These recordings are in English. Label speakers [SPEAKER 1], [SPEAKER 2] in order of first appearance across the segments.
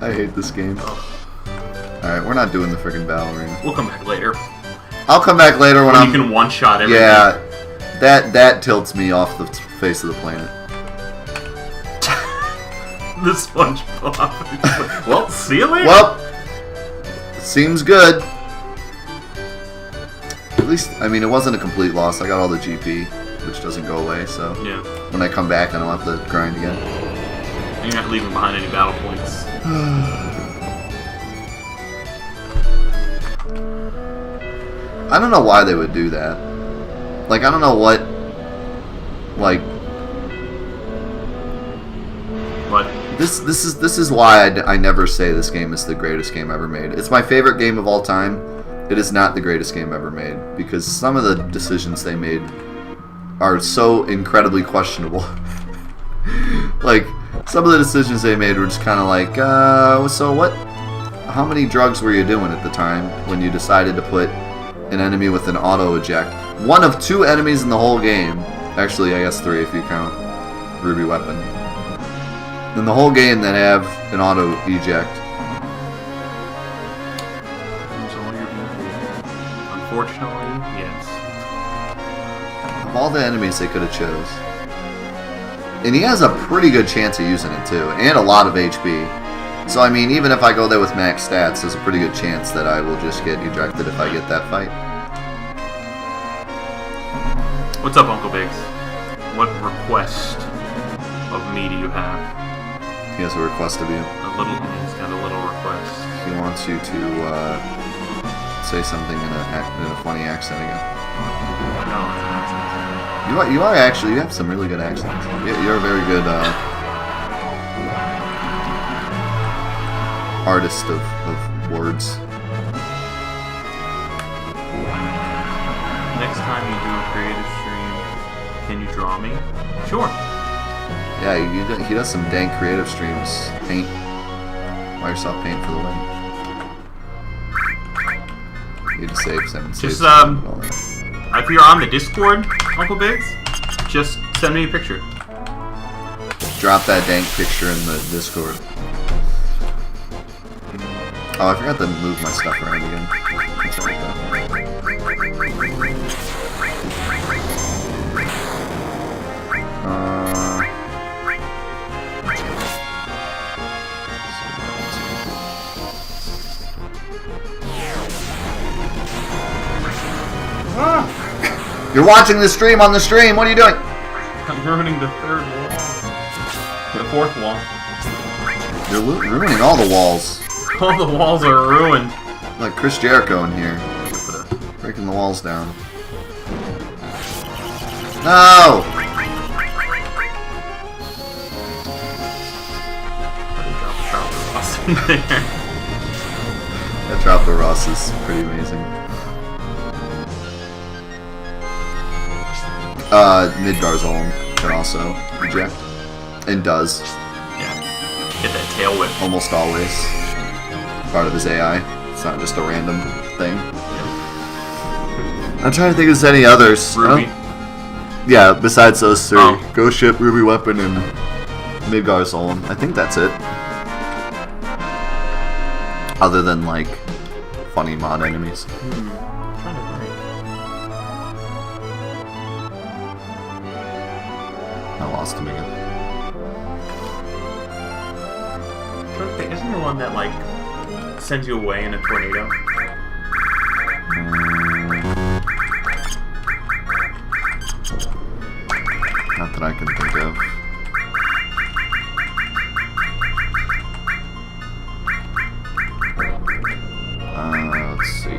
[SPEAKER 1] I hate this game. Alright, we're not doing the freaking battle arena.
[SPEAKER 2] We'll come back later.
[SPEAKER 1] I'll come back later when
[SPEAKER 2] you can one-shot everything.
[SPEAKER 1] Yeah, that tilts me off the face of the planet.
[SPEAKER 2] The SpongeBob. Well, see you later.
[SPEAKER 1] Well, seems good. At least, I mean, it wasn't a complete loss. I got all the GP, which doesn't go away, so
[SPEAKER 2] yeah.
[SPEAKER 1] When I come back, I don't have to grind again.
[SPEAKER 2] And you're not leaving behind any battle points.
[SPEAKER 1] I don't know why they would do that. Like, I don't know what... Like...
[SPEAKER 2] What?
[SPEAKER 1] This is why I never say this game is the greatest game ever made. It's my favorite game of all time. It is not the greatest game ever made. Because some of the decisions they made are so incredibly questionable. Like, some of the decisions they made were just kind of like, so what? How many drugs were you doing at the time when you decided to put an enemy with an auto-eject? One of 2 enemies in the whole game. Actually, I guess 3 if you count Ruby Weapon. In the whole game that have an auto-eject.
[SPEAKER 2] Unfortunately, yes.
[SPEAKER 1] Of all the enemies they could have chose. And he has a pretty good chance of using it too. And a lot of HP. So I mean, even if I go there with max stats, there's a pretty good chance that I will just get ejected if I get that fight.
[SPEAKER 2] What's up, Uncle Biggs? What request of me do you have?
[SPEAKER 1] He has a request of you.
[SPEAKER 2] He's got a little request.
[SPEAKER 1] He wants you to say something in a funny accent again.
[SPEAKER 2] No,
[SPEAKER 1] you are actually, you have some really good accents. You're a very good artist of words.
[SPEAKER 2] next time you do a creative stream, can you draw me? Sure.
[SPEAKER 1] Yeah, he does some dang creative streams. Paint. Microsoft Paint for the win. Need to save 7 saves.
[SPEAKER 2] Just, if you're on the Discord, Uncle Biggs, just send me a picture.
[SPEAKER 1] Drop that dank picture in the Discord. Oh, I forgot to move my stuff around again. That's right, though. You're watching the stream on the stream. What are you doing?
[SPEAKER 2] I'm ruining the third wall. The fourth wall.
[SPEAKER 1] You're ruining all the walls.
[SPEAKER 2] All the walls are ruined.
[SPEAKER 1] Like Chris Jericho in here. Breaking the walls down. No! That drop the Ross is pretty amazing. Midgar's own can also reject. And does.
[SPEAKER 2] Yeah. Get that tail whip.
[SPEAKER 1] Almost always. Part of his AI. It's not just a random thing. I'm trying to think if there's any others.
[SPEAKER 2] Ruby.
[SPEAKER 1] Yeah, besides those 3.
[SPEAKER 2] Oh.
[SPEAKER 1] Ghost Ship, Ruby Weapon, and Midgar's own. I think that's it. Other than, like, funny mod enemies.
[SPEAKER 2] I'm trying to think.
[SPEAKER 1] I lost him again.
[SPEAKER 2] Isn't there one that, like, sends you away in a tornado?
[SPEAKER 1] Not that I can think of. Let's see.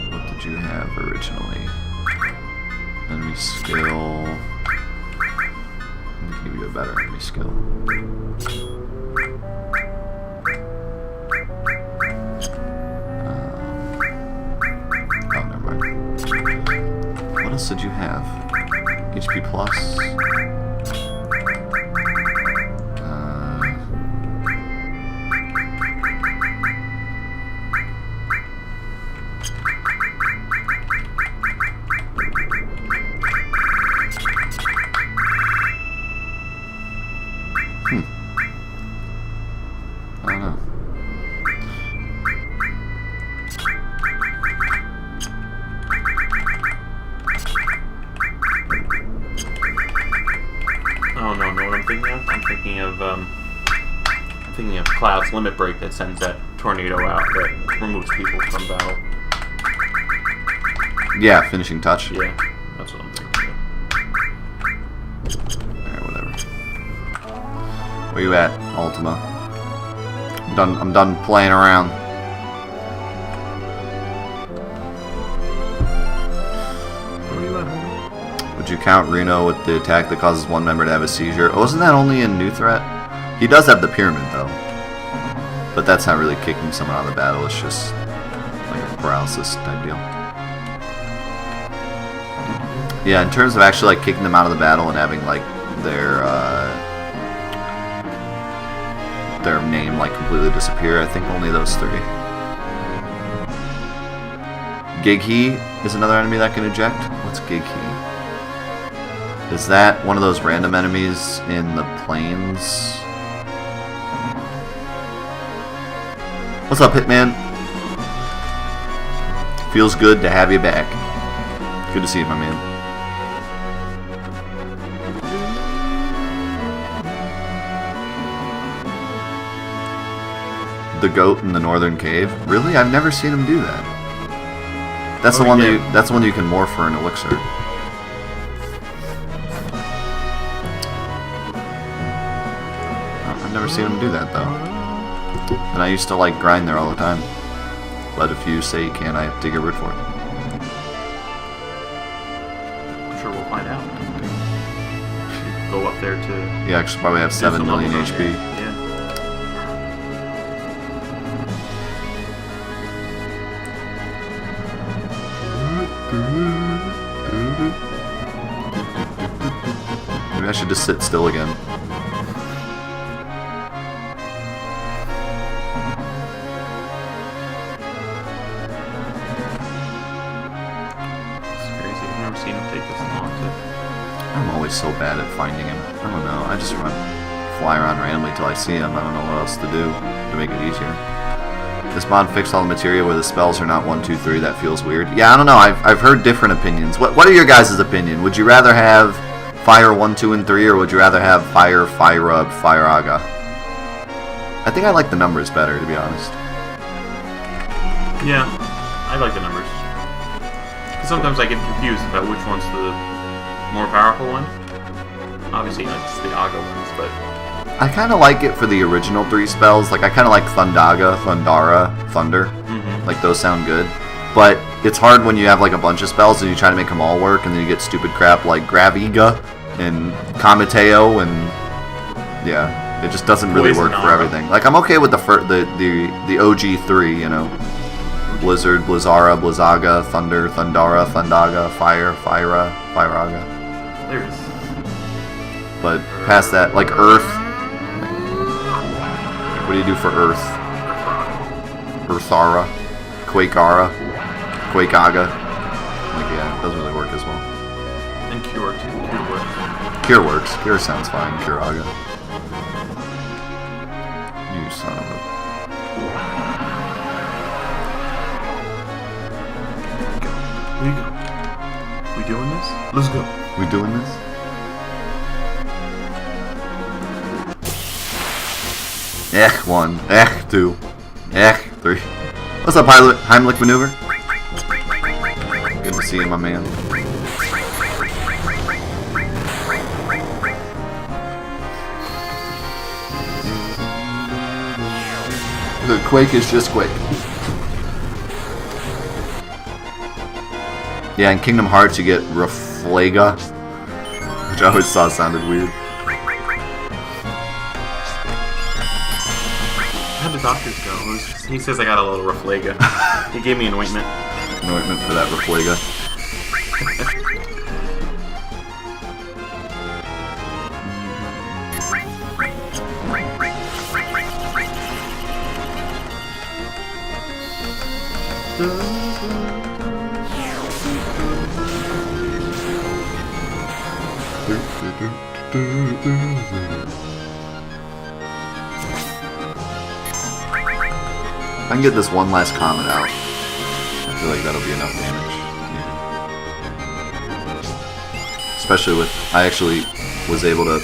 [SPEAKER 1] What did you have originally? Enemy skill. Give you a better enemy skill. Oh, never mind. What What else did you have? HP plus.
[SPEAKER 2] I don't know. Oh no, know what I'm thinking of? I'm thinking of Cloud's Limit Break that sends that tornado out that removes people from battle.
[SPEAKER 1] Yeah, finishing touch.
[SPEAKER 2] Yeah, that's what I'm thinking of.
[SPEAKER 1] Alright, whatever. Where you at, Ultima? I'm done playing around.
[SPEAKER 2] Where are you at, homie?
[SPEAKER 1] Would you count Reno with the attack that causes one member to have a seizure? Oh, isn't that only in New Threat? He does have the pyramid, though. But that's not really kicking someone out of the battle. It's just like a paralysis type deal. Yeah, in terms of actually like kicking them out of the battle and having like their name like completely disappear, I think only those 3. Gighe is another enemy that can eject. What's Gighe? Is that one of those random enemies in the plains? What's up, Hitman? Feels good to have you back. Good to see you, my man. The goat in the northern cave. Really? I've never seen him do that. That's the one that's the one you can morph for an elixir. I've never seen him do that though. And I used to like grind there all the time. But if you say you can't, I have to take your word for it.
[SPEAKER 2] I'm sure we'll find out. Go up there to...
[SPEAKER 1] Yeah, I probably have 7 million HP.
[SPEAKER 2] Yeah.
[SPEAKER 1] Maybe I should just sit still again. I'm always so bad at finding him. I don't know. I just fly around randomly till I see him. I don't know what else to do to make it easier. This mod fixed all the materia where the spells are not 1, 2, 3. That feels weird. Yeah, I don't know. I've heard different opinions. What are your guys' opinion? Would you rather have fire 1, 2, and 3, or would you rather have fire, Fire-Up, Fire-Aga? I think I like the numbers better, to be honest.
[SPEAKER 2] Yeah, I like the numbers. Sometimes I get confused about which one's the more powerful one. Obviously, it's the Aga ones, but...
[SPEAKER 1] I kind of like it for the original 3 spells. Like, I kind of like Thundaga, Thundara, Thunder.
[SPEAKER 2] Mm-hmm.
[SPEAKER 1] Like, those sound good. But it's hard when you have, like, a bunch of spells and you try to make them all work, and then you get stupid crap like Graviga and Kameteo, and... Yeah, it just doesn't really work for everything. Like, I'm okay with the OG 3, you know. Blizzard, Blizzara, Blizzaga, Thunder, Thundara, Thundaga, Fire, Fira, Fire-Aga.
[SPEAKER 2] There it is.
[SPEAKER 1] But past that, like Earth. What do you do for Earth? Earthara, Quakeara, Quakeaga. Like, yeah, it doesn't really work as well.
[SPEAKER 2] And Cure, too. Cure works.
[SPEAKER 1] Cure works. Cure sounds fine. Cureaga. You son of a...
[SPEAKER 2] Here you go. We doing this? Let's go.
[SPEAKER 1] We doing this? Ech 1, Ech 2, Ech 3. What's up, pilot? Heimlich maneuver? Good to see you, my man. The Quake is just Quake. Yeah, in Kingdom Hearts you get Raflega, which I always thought sounded weird.
[SPEAKER 2] How'd the doctors go? He says I got a little Raflega. He gave me an ointment.
[SPEAKER 1] An ointment for that Raflega. If I can get this one last comet out, I feel like that'll be enough damage. Especially with, I actually was able to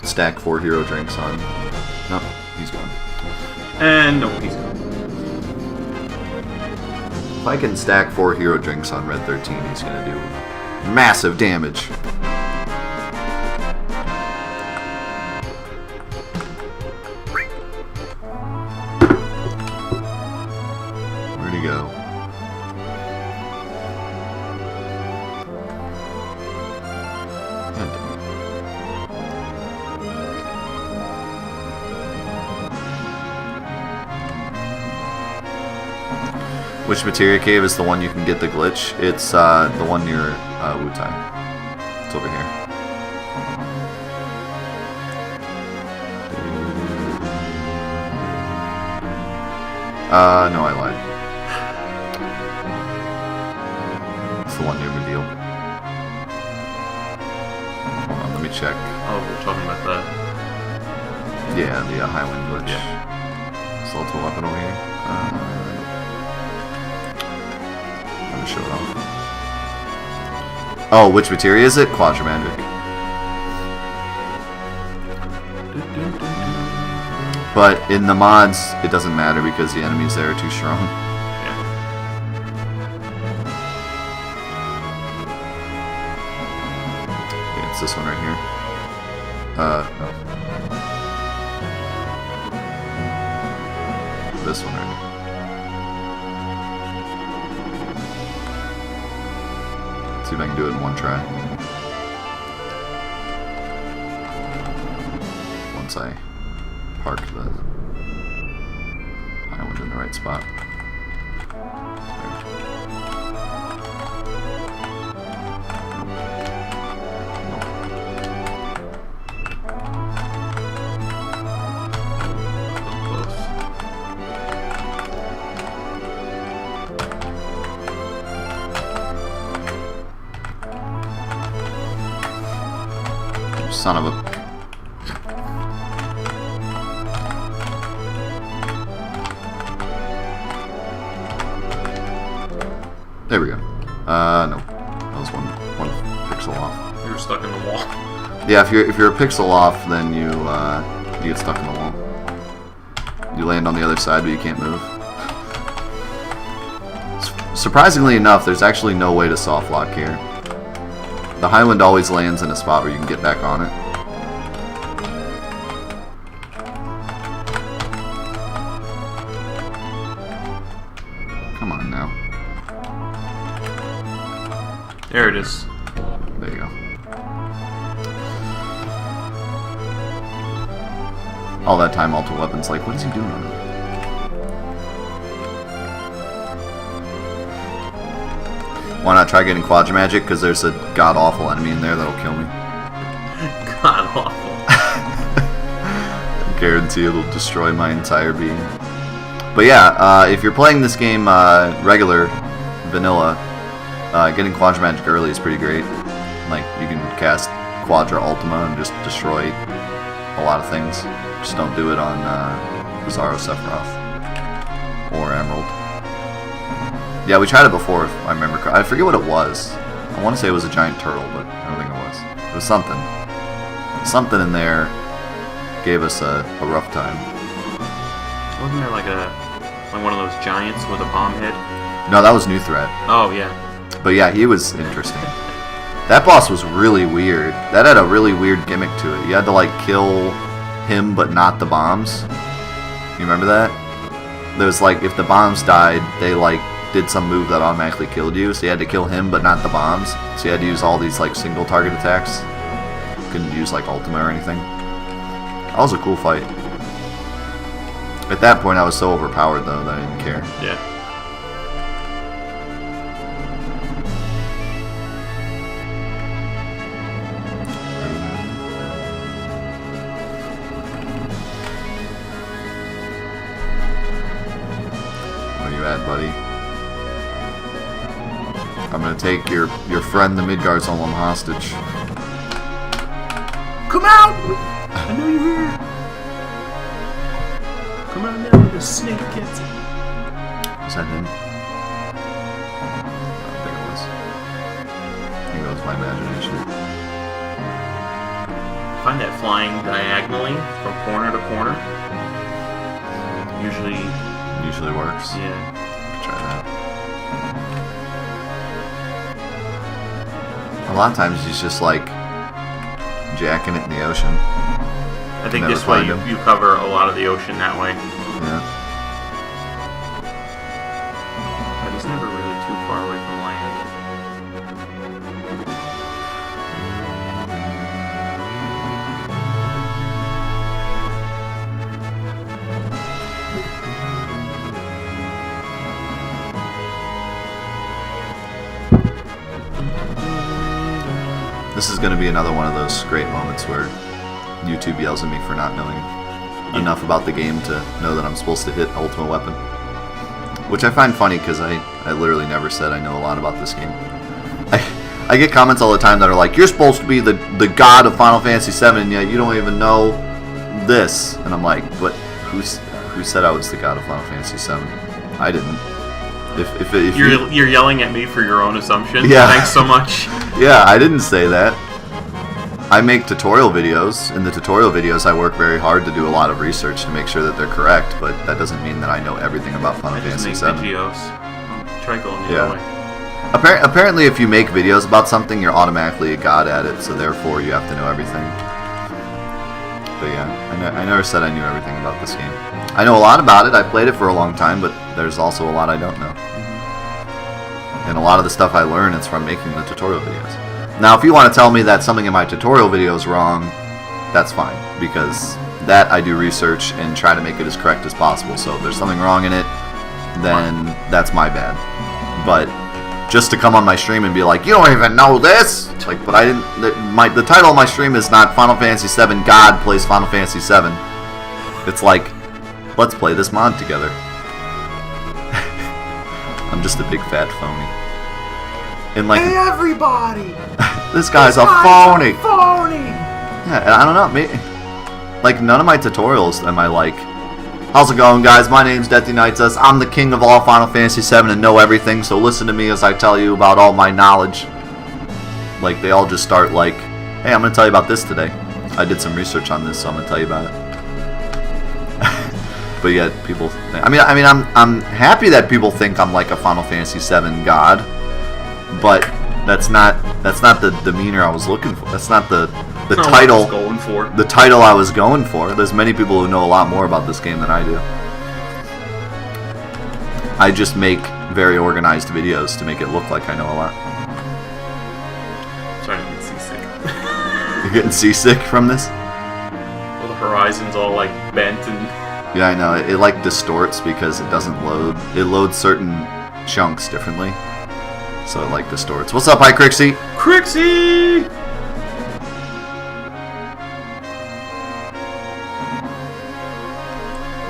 [SPEAKER 1] stack 4 hero drinks on. No, he's gone.
[SPEAKER 2] And no, he's gone.
[SPEAKER 1] If I can stack 4 hero drinks on red 13, he's gonna do massive damage. Where'd he go? Which Materia cave is the one you can get the glitch? It's the one near Wutai. It's over here. No, I lied. It's the one near Reveal. Hold on, let me check.
[SPEAKER 2] Oh, we're talking about that.
[SPEAKER 1] Yeah, the Highwind glitch.
[SPEAKER 2] Yeah.
[SPEAKER 1] Assault weapon over here. Let me show it off. Oh, which materia is it? Quadra magic. But in the mods, it doesn't matter because the enemies there are too strong.
[SPEAKER 2] Yeah.
[SPEAKER 1] Okay, it's this one right here. No. This one right here. See if I can do it in one try. Once I park the island in the right spot. Son of a... There we go. No. That was one pixel off.
[SPEAKER 2] You were stuck in the wall.
[SPEAKER 1] Yeah, if you're a pixel off, then you get stuck in the wall. You land on the other side, but you can't move. Surprisingly enough, there's actually no way to soft lock here. The Highwind always lands in a spot where you can get back on it. Come on now.
[SPEAKER 2] There it is.
[SPEAKER 1] There you go. All that time, Alter Weapon's like, what is he doing on it? Why not try getting Quadra Magic? Because there's a god-awful enemy in there that'll kill me.
[SPEAKER 2] God-awful.
[SPEAKER 1] I guarantee it'll destroy my entire being. But yeah, if you're playing this game regular, vanilla, getting Quadra Magic early is pretty great. Like, you can cast Quadra Ultima and just destroy a lot of things. Just don't do it on Bizarro Sephiroth or Emerald. Yeah, we tried it before, if I remember. I forget what it was. I want to say it was a giant turtle, but I don't think it was. It was something. Something in there gave us a rough time.
[SPEAKER 2] Wasn't there like one of those giants with a bomb head?
[SPEAKER 1] No, that was New Threat.
[SPEAKER 2] Oh, yeah.
[SPEAKER 1] But yeah, he was interesting. That boss was really weird. That had a really weird gimmick to it. You had to like kill him, but not the bombs. You remember that? There was like, if the bombs died, they like did some move that automatically killed you, so you had to kill him but not the bombs. So you had to use all these like single target attacks. Couldn't use like Ultima or anything. That was a cool fight. At that point I was so overpowered though that I didn't care.
[SPEAKER 2] Yeah.
[SPEAKER 1] Where you at, buddy? I'm gonna take your friend the Midgard Golem hostage.
[SPEAKER 2] Come out! I know you're here. Come out now, the snake gets it.
[SPEAKER 1] Was that him? I don't think it was. I think that was my imagination.
[SPEAKER 2] Find that flying diagonally from corner to corner. Usually
[SPEAKER 1] works.
[SPEAKER 2] Yeah.
[SPEAKER 1] Try that. A lot of times he's just like jacking it in the ocean.
[SPEAKER 2] I think this way you cover a lot of the ocean that way.
[SPEAKER 1] Yeah.
[SPEAKER 2] But he's never really too far away from land.
[SPEAKER 1] This is going to be another one of those great moments where YouTube yells at me for not knowing enough about the game to know that I'm supposed to hit Ultimate Weapon. Which I find funny because I literally never said I know a lot about this game. I get comments all the time that are like, you're supposed to be the god of Final Fantasy VII and yet you don't even know this. And I'm like, but who said I was the god of Final Fantasy VII? I didn't. If
[SPEAKER 2] you're yelling at me for your own assumption.
[SPEAKER 1] Yeah.
[SPEAKER 2] Thanks so much.
[SPEAKER 1] Yeah, I didn't say that. I make tutorial videos. In the tutorial videos, I work very hard to do a lot of research to make sure that they're correct, but that doesn't mean that I know everything about Final Fantasy VII.
[SPEAKER 2] I just make videos. Try going the other way.
[SPEAKER 1] Apparently, if you make videos about something, you're automatically a god at it, so therefore you have to know everything. But yeah, I never said I knew everything about this game. I know a lot about it. I played it for a long time, but there's also a lot I don't know. And a lot of the stuff I learn is from making the tutorial videos. Now, if you want to tell me that something in my tutorial video is wrong, that's fine, because that I do research and try to make it as correct as possible. So if there's something wrong in it, then that's my bad. But just to come on my stream and be like, you don't even know this, it's like, but I didn't. The title of my stream is not Final Fantasy VII God Plays Final Fantasy VII. It's like, let's play this mod together. I'm just a big fat phony. And like,
[SPEAKER 2] hey everybody!
[SPEAKER 1] This guy's a phony.
[SPEAKER 2] Phony.
[SPEAKER 1] Yeah, and I don't know, maybe, like none of my tutorials am I like, how's it going, guys? My name's Deathunites. I'm the king of all Final Fantasy VII and know everything. So listen to me as I tell you about all my knowledge. Like they all just start like, hey, I'm gonna tell you about this today. I did some research on this, so I'm gonna tell you about it. But yet people, I mean, I'm happy that people think I'm like a Final Fantasy VII god, but that's not the demeanor I was looking for. That's not the title.
[SPEAKER 2] Going for.
[SPEAKER 1] The title I was going for. There's many people who know a lot more about this game than I do. I just make very organized videos to make it look like I know a lot.
[SPEAKER 2] I'm starting to get seasick.
[SPEAKER 1] You're getting seasick from this?
[SPEAKER 2] Well, the horizon's all like bent and.
[SPEAKER 1] Yeah, I know. It like distorts because it doesn't load. It loads certain chunks differently. So it like distorts. What's up, hi Crixie?
[SPEAKER 2] Crixie!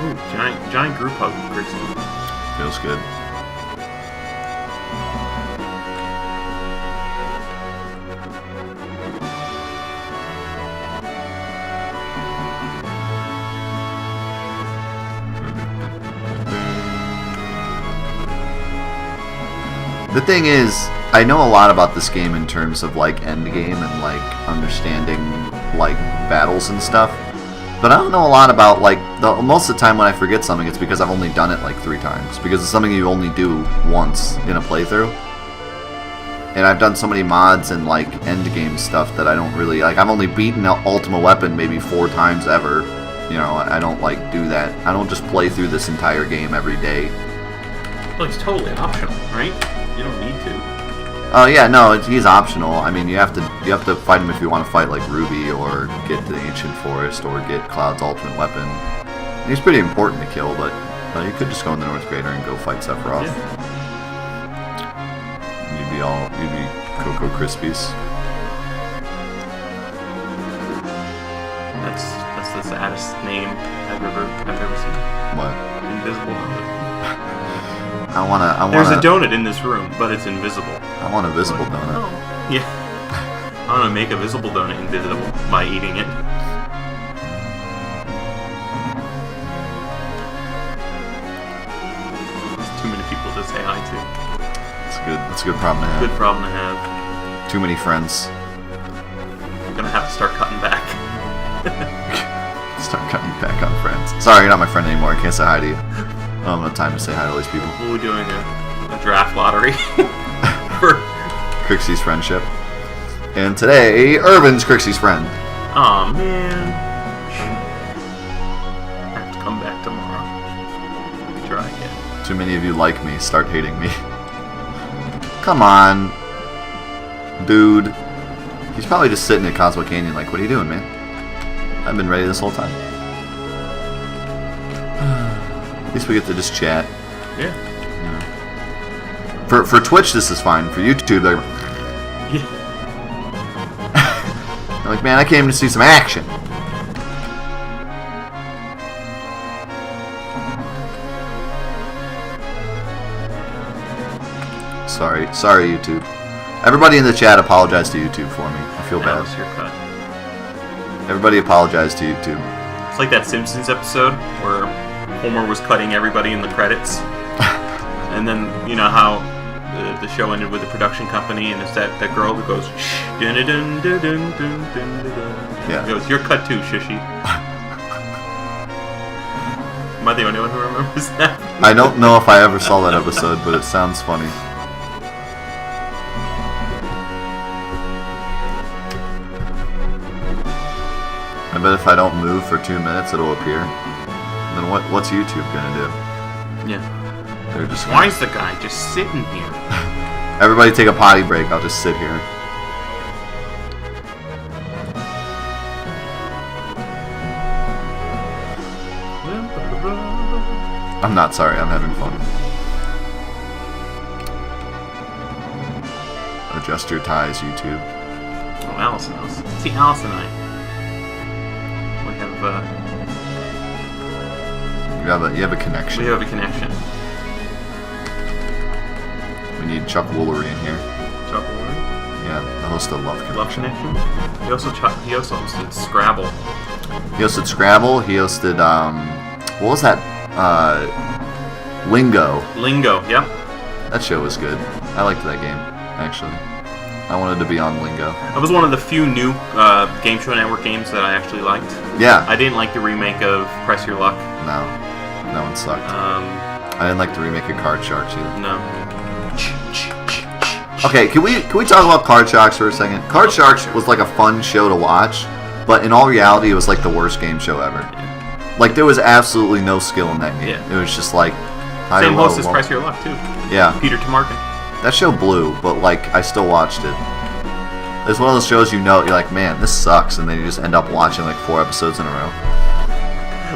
[SPEAKER 2] Ooh, giant group hug with Crixie.
[SPEAKER 1] Feels good. The thing is, I know a lot about this game in terms of like endgame and like understanding like battles and stuff, but I don't know a lot about like most of the time when I forget something, it's because I've only done it like 3 times because it's something you only do once in a playthrough. And I've done so many mods and like endgame stuff that I don't really like. I've only beaten Ultimate Weapon maybe 4 times ever. You know, I don't like do that. I don't just play through this entire game every day.
[SPEAKER 2] Well, it's totally optional, right? You don't need to.
[SPEAKER 1] Oh yeah, no, he's optional. I mean, you have to fight him if you want to fight like Ruby or get to the Ancient Forest or get Cloud's ultimate weapon. He's pretty important to kill, but you could just go in the North Crater and go fight Sephiroth.
[SPEAKER 2] Yeah.
[SPEAKER 1] You'd be Cocoa Krispies.
[SPEAKER 2] That's the saddest name I've ever seen.
[SPEAKER 1] What?
[SPEAKER 2] Invisible Helmet. There's a donut in this room, but it's invisible.
[SPEAKER 1] I want a visible donut.
[SPEAKER 2] Oh, yeah. I want to make a visible donut invisible by eating it. There's too many people to say hi to.
[SPEAKER 1] That's a good problem to have.
[SPEAKER 2] Good problem to have.
[SPEAKER 1] Too many friends.
[SPEAKER 2] I'm gonna have to start cutting back.
[SPEAKER 1] Start cutting back on friends. Sorry, you're not my friend anymore. I can't say hi to you. I don't have time to say hi to all these people.
[SPEAKER 2] We're doing a draft lottery for
[SPEAKER 1] Crixie's friendship. And today, Irvin's Crixie's friend.
[SPEAKER 2] Aw, man. I have to come back tomorrow. Try again.
[SPEAKER 1] Too many of you like me. Start hating me. Come on. Dude. He's probably just sitting at Cosmo Canyon like, what are you doing, man? I've been ready this whole time. At least we get to just chat.
[SPEAKER 2] Yeah.
[SPEAKER 1] For Twitch, this is fine. For YouTube, they're like, man, I came to see some action. Sorry, YouTube. Everybody in the chat apologize to YouTube for me. I feel bad.
[SPEAKER 2] That was your cut.
[SPEAKER 1] Everybody apologize to YouTube.
[SPEAKER 2] It's like that Simpsons episode where Homer was cutting everybody in the credits. And then, you know how the show ended with the production company, and it's that girl who goes, shh, dun dun dun dun dun dun dun.
[SPEAKER 1] Yeah.
[SPEAKER 2] He goes, you're cut too, Shishi. Am I the only one who remembers that?
[SPEAKER 1] I don't know if I ever saw that episode, but it sounds funny. I bet if I don't move for 2 minutes, it'll appear. Then what's YouTube gonna do?
[SPEAKER 2] Yeah.
[SPEAKER 1] They're just
[SPEAKER 2] Why is the guy just sitting here?
[SPEAKER 1] Everybody take a potty break. I'll just sit here. I'm not sorry. I'm having fun. Adjust your ties, YouTube.
[SPEAKER 2] Oh, Alice knows. See, Alice and I. We have
[SPEAKER 1] You have a connection.
[SPEAKER 2] We have a connection.
[SPEAKER 1] We need Chuck Woolery in here.
[SPEAKER 2] Chuck Woolery?
[SPEAKER 1] Yeah, the host of Love Connection.
[SPEAKER 2] Love Connection? He also hosted Scrabble.
[SPEAKER 1] He hosted Scrabble. He hosted, what was that? Lingo.
[SPEAKER 2] Lingo, yep.
[SPEAKER 1] That show was good. I liked that game, actually. I wanted to be on Lingo.
[SPEAKER 2] That was one of the few new Game Show Network games that I actually liked.
[SPEAKER 1] Yeah.
[SPEAKER 2] I didn't like the remake of Press Your Luck.
[SPEAKER 1] No. That one sucked. I didn't like the remake of Card Sharks either.
[SPEAKER 2] No.
[SPEAKER 1] Okay, can we talk about Card Sharks for a second? Card Sharks was like a fun show to watch, but in all reality, it was like the worst game show ever.
[SPEAKER 2] Yeah.
[SPEAKER 1] Like, there was absolutely no skill in that game.
[SPEAKER 2] Yeah.
[SPEAKER 1] It was just like...
[SPEAKER 2] Same host as Press Your Luck, too.
[SPEAKER 1] Yeah.
[SPEAKER 2] Peter Tamarkin.
[SPEAKER 1] That show blew, but, like, I still watched it. It's one of those shows you're like, man, this sucks, and then you just end up watching, like, 4 episodes in a row.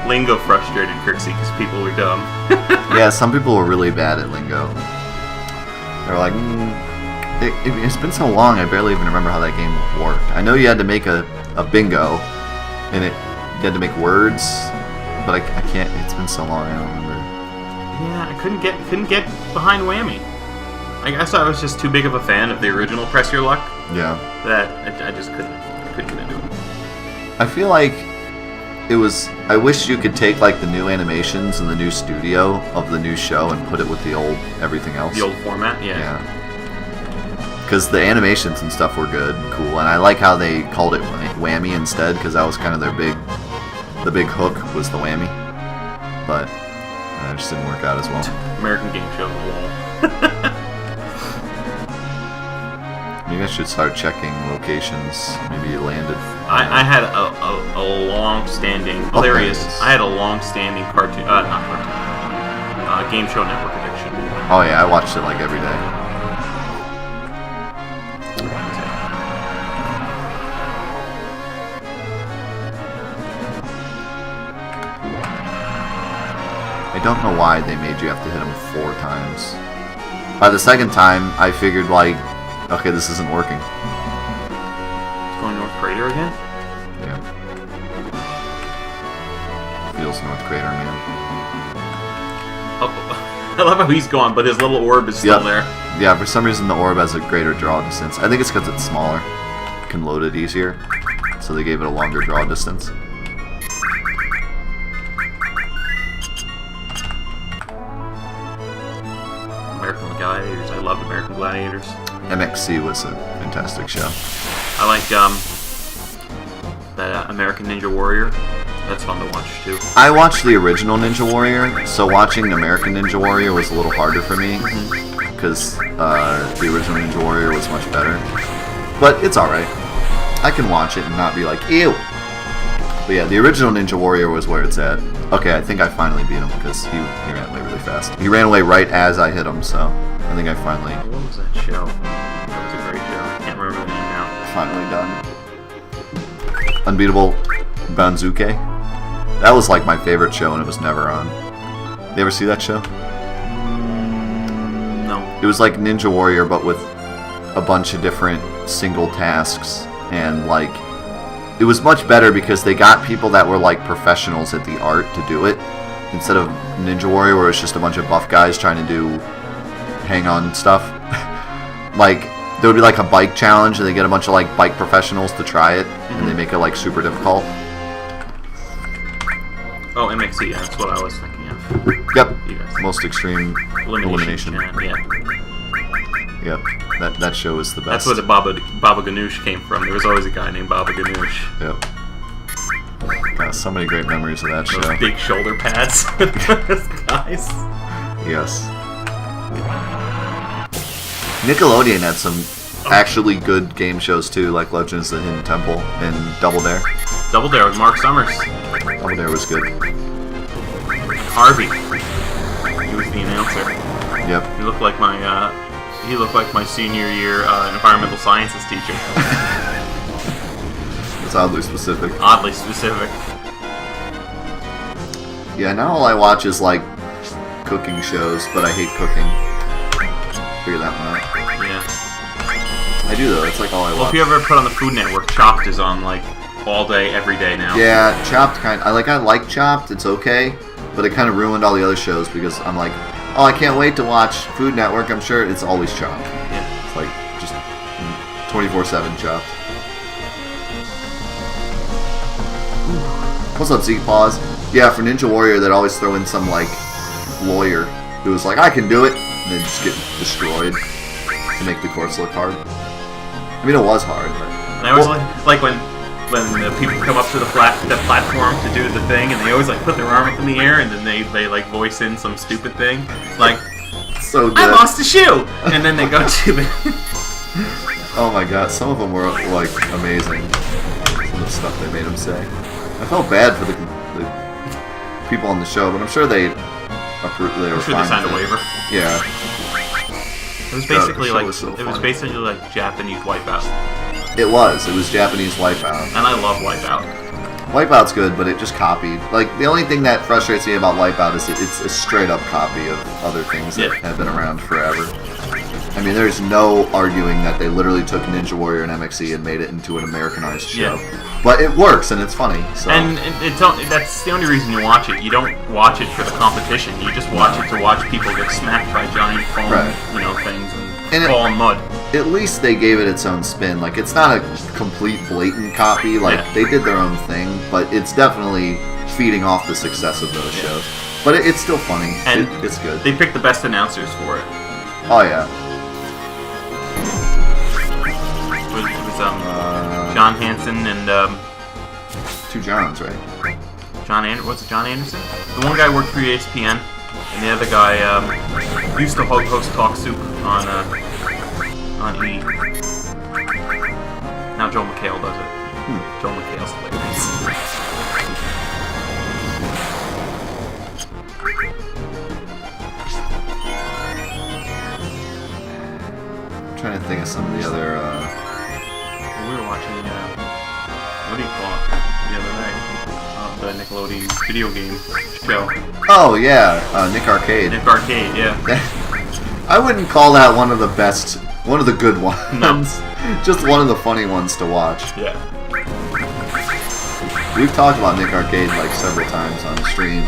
[SPEAKER 2] Lingo frustrated Crixie because people were dumb.
[SPEAKER 1] Yeah, some people were really bad at Lingo. They were like, it's been so long, I barely even remember how that game worked. I know you had to make a bingo, and you had to make words, but I can't. It's been so long, I don't remember.
[SPEAKER 2] Yeah, I couldn't get behind Whammy. I guess I was just too big of a fan of the original Press Your Luck.
[SPEAKER 1] Yeah.
[SPEAKER 2] That I just couldn't get into it.
[SPEAKER 1] I feel like it was. I wish you could take like the new animations and the new studio of the new show and put it with the old everything else.
[SPEAKER 2] The old format, yeah.
[SPEAKER 1] Yeah. Because the animations and stuff were good, and cool, and I like how they called it Whammy instead, because that was kind of their the big hook was the whammy, but it just didn't work out as well.
[SPEAKER 2] American Game Show wall.
[SPEAKER 1] Maybe I should start checking locations. Maybe you landed.
[SPEAKER 2] I had a long-standing. Oh, there he is. I had a long-standing cartoon, not cartoon. Game Show Network addiction.
[SPEAKER 1] Oh yeah, I watched it like every day. I don't know why they made you have to hit him 4 times. By the second time, I figured like, okay, this isn't working.
[SPEAKER 2] It's going North Crater again?
[SPEAKER 1] Yeah. Feels North Crater, man.
[SPEAKER 2] Oh, I love how he's gone, but his little orb is still there.
[SPEAKER 1] Yeah, for some reason the orb has a greater draw distance. I think it's because it's smaller. You can load it easier. So they gave it a longer draw distance.
[SPEAKER 2] American Gladiators. I loved American Gladiators.
[SPEAKER 1] MXC was a fantastic show.
[SPEAKER 2] I like that American Ninja Warrior. That's fun to watch too.
[SPEAKER 1] I watched the original Ninja Warrior, so watching American Ninja Warrior was a little harder for me because the original Ninja Warrior was much better. But it's alright. I can watch it and not be like, ew. But yeah, the original Ninja Warrior was where it's at. Okay, I think I finally beat him because he ran away really fast. He ran away right as I hit him, so I think I finally...
[SPEAKER 2] What was that show? That was a great show. I can't remember the name now.
[SPEAKER 1] Finally done. Unbeatable Banzuke. That was like my favorite show and it was never on. You ever see that show?
[SPEAKER 2] No.
[SPEAKER 1] It was like Ninja Warrior but with a bunch of different single tasks and like it was much better because they got people that were like professionals at the art to do it instead of Ninja Warrior where it's just a bunch of buff guys trying to do hang on stuff. Like there would be like a bike challenge and they get a bunch of like bike professionals to try it and they make it like super difficult.
[SPEAKER 2] Oh, MXC, yeah, that's what I was thinking of.
[SPEAKER 1] Yep. Most extreme elimination.
[SPEAKER 2] Yeah.
[SPEAKER 1] Yep. That show is the best.
[SPEAKER 2] That's where the Baba Ganoush came from. There was always a guy named Baba Ganoush.
[SPEAKER 1] Yep. So many great memories of that show.
[SPEAKER 2] Those big shoulder pads with those guys.
[SPEAKER 1] Yes. Nickelodeon had some actually good game shows too, like Legends of the Hidden Temple and Double Dare.
[SPEAKER 2] Double Dare with Mark Summers.
[SPEAKER 1] Double Dare was good.
[SPEAKER 2] Harvey. He was the announcer.
[SPEAKER 1] Yep.
[SPEAKER 2] He looked like my senior year environmental sciences teacher.
[SPEAKER 1] It's oddly specific.
[SPEAKER 2] Oddly specific.
[SPEAKER 1] Yeah, now all I watch is like cooking shows, but I hate cooking. Figure that one out.
[SPEAKER 2] Yeah.
[SPEAKER 1] I do though, it's like all I watch.
[SPEAKER 2] Well, if you ever put on the Food Network, Chopped is on like all day, every day now.
[SPEAKER 1] Yeah, Chopped I like Chopped, it's okay, but it kind of ruined all the other shows because I'm like, oh, I can't wait to watch Food Network, I'm sure it's always Chopped.
[SPEAKER 2] Yeah.
[SPEAKER 1] It's like just 24/7 Chopped. What's up, Zeke Paws? Yeah, for Ninja Warrior, they'd always throw in some like lawyer who was like, I can do it, and then just get destroyed to make the course look hard. I mean, it was hard, but...
[SPEAKER 2] And I always like when the people come up to the platform to do the thing, and they always like put their arm up in the air, and then they like voice in some stupid thing, like,
[SPEAKER 1] so good.
[SPEAKER 2] I lost a shoe, and then they go to the.
[SPEAKER 1] Oh my god, some of them were like amazing. Some of the stuff they made them say. I felt bad for the people on the show, but I'm sure they were
[SPEAKER 2] I'm sure they signed a waiver.
[SPEAKER 1] Yeah.
[SPEAKER 2] It was basically
[SPEAKER 1] it was
[SPEAKER 2] basically like Japanese Wipeout.
[SPEAKER 1] It was Japanese Wipeout.
[SPEAKER 2] And I love Wipeout.
[SPEAKER 1] Wipeout's good, but it just copied. Like, the only thing that frustrates me about Wipeout is it's a straight-up copy of other things that have been around forever. I mean, there's no arguing that they literally took Ninja Warrior and MXC and made it into an Americanized show. Yeah. But it works, and it's funny. So. And
[SPEAKER 2] that's the only reason you watch it. You don't watch it for the competition. You just watch it to watch people get smacked by giant foam, things and fall in mud.
[SPEAKER 1] At least they gave it its own spin. Like, it's not a complete blatant copy. Like, they did their own thing, but it's definitely feeding off the success of those shows. But it's still funny. And it's good.
[SPEAKER 2] They picked the best announcers for it.
[SPEAKER 1] Oh, yeah.
[SPEAKER 2] It was John Hansen and...
[SPEAKER 1] two Johns, right?
[SPEAKER 2] What's it, John Anderson? The one guy worked for ESPN, and the other guy used to host Talk Soup on E! Now Joel McHale does it. Joel McHale's hilarious.
[SPEAKER 1] I'm trying to think of some of the other...
[SPEAKER 2] We were watching, what do you call it, the other night? The Nickelodeon video game show.
[SPEAKER 1] Oh, yeah, Nick Arcade.
[SPEAKER 2] Nick Arcade, yeah.
[SPEAKER 1] I wouldn't call that one of the best, one of the good ones.
[SPEAKER 2] No.
[SPEAKER 1] Just one of the funny ones to watch.
[SPEAKER 2] Yeah.
[SPEAKER 1] We've talked about Nick Arcade like several times on stream.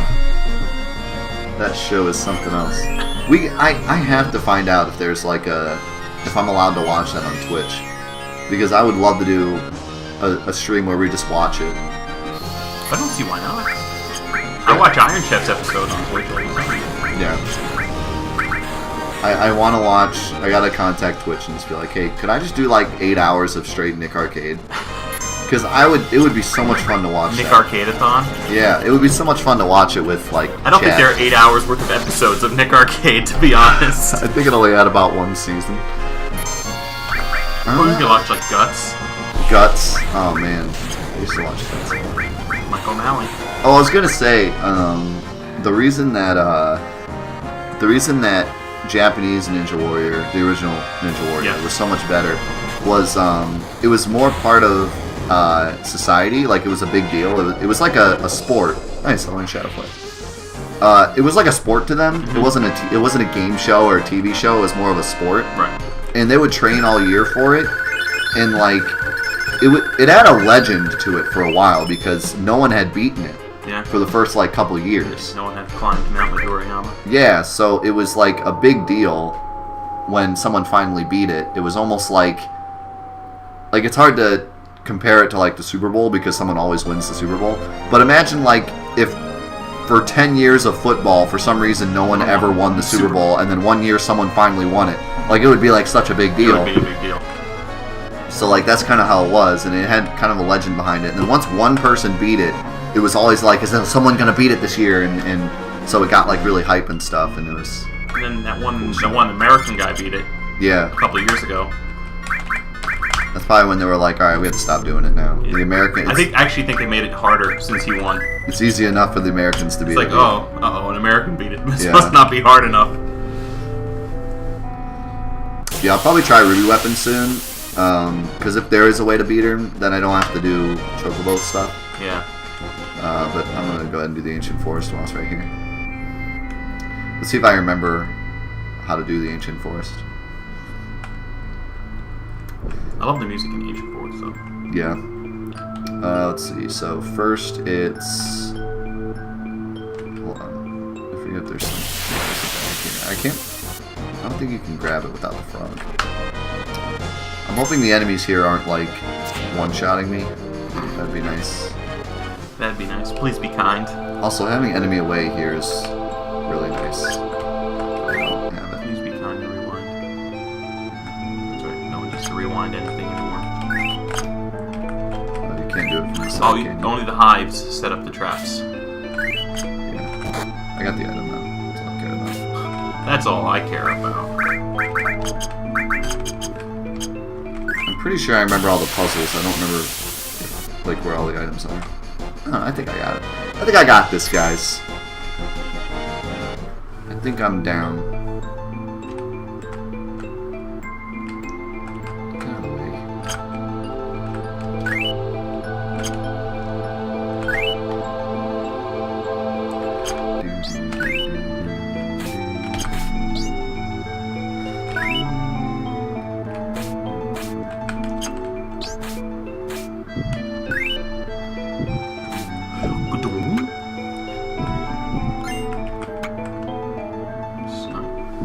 [SPEAKER 1] That show is something else. I have to find out if there's like if I'm allowed to watch that on Twitch, because I would love to do a stream where we just watch it.
[SPEAKER 2] I don't see why not. I watch Iron Chef's episodes on Twitch all the time.
[SPEAKER 1] Yeah. I want to watch. I gotta contact Twitch and just be like, hey, could I just do like 8 hours of straight Nick Arcade? Because it would be so much fun to watch.
[SPEAKER 2] Nick Arcade-a-thon?
[SPEAKER 1] Yeah, it would be so much fun to watch it with like.
[SPEAKER 2] I don't think there are 8 hours worth of episodes of Nick Arcade, to be honest.
[SPEAKER 1] I think it only had about one season.
[SPEAKER 2] Or you can watch like Guts.
[SPEAKER 1] Guts. Oh man, I used to watch Guts.
[SPEAKER 2] Michael O'Malley.
[SPEAKER 1] Oh, I was gonna say, the reason that Japanese Ninja Warrior, the original Ninja Warrior, was so much better was it was more part of society. Like it was a big deal. It was like a sport. Nice, I like Shadowplay. It was like a sport to them.
[SPEAKER 2] Mm-hmm.
[SPEAKER 1] It wasn't a game show or a TV show. It was more of a sport.
[SPEAKER 2] Right.
[SPEAKER 1] And they would train all year for it, and like it had a legend to it for a while because no one had beaten it.
[SPEAKER 2] Yeah.
[SPEAKER 1] For the first like couple years.
[SPEAKER 2] No one had climbed Mount Midoriyama.
[SPEAKER 1] Yeah, so it was like a big deal when someone finally beat it. It was almost like it's hard to compare it to like the Super Bowl because someone always wins the Super Bowl. But imagine like if for 10 years of football, for some reason no one ever won the Super Bowl, and then one year someone finally won it. Like it would be like such a big deal.
[SPEAKER 2] It would be a big deal.
[SPEAKER 1] So like that's kind of how it was, and it had kind of a legend behind it. And then once one person beat it, it was always like, is someone gonna beat it this year? And so it got like really hype and stuff, and it was.
[SPEAKER 2] And then that one American guy beat it.
[SPEAKER 1] Yeah.
[SPEAKER 2] A couple of years ago.
[SPEAKER 1] That's probably when they were like, all right, we have to stop doing it now.
[SPEAKER 2] Yeah.
[SPEAKER 1] The Americans.
[SPEAKER 2] I actually think they made it harder since he won.
[SPEAKER 1] It's easy enough for the Americans to beat it.
[SPEAKER 2] It's like, an American beat it. This
[SPEAKER 1] Yeah.
[SPEAKER 2] must not be hard enough.
[SPEAKER 1] Yeah, I'll probably try Ruby Weapon soon. Because if there is a way to beat her, then I don't have to do Chocobo stuff.
[SPEAKER 2] Yeah.
[SPEAKER 1] But I'm going to go ahead and do the Ancient Forest while it's right here. Let's see if I remember how to do the Ancient Forest.
[SPEAKER 2] I love the music in the Ancient Forest, though.
[SPEAKER 1] Yeah. Let's see. So first it's... Hold on. I forget there's some... I can't... I don't think you can grab it without the frog. I'm hoping the enemies here aren't, like, one-shotting me. That'd be nice.
[SPEAKER 2] That'd be nice. Please be kind.
[SPEAKER 1] Also, having enemy away here is really nice. I don't have it.
[SPEAKER 2] Please be kind and rewind. That's right. No one needs to rewind anything anymore.
[SPEAKER 1] You can't do it from the side, can you?
[SPEAKER 2] Only the hives set up the traps.
[SPEAKER 1] Yeah. I got the item now. It's not good enough.
[SPEAKER 2] That's all I care about.
[SPEAKER 1] I'm pretty sure I remember all the puzzles. I don't remember, like, where all the items are. Oh, I think I got it. I think I got this, guys. I think I'm down. Get out of the way.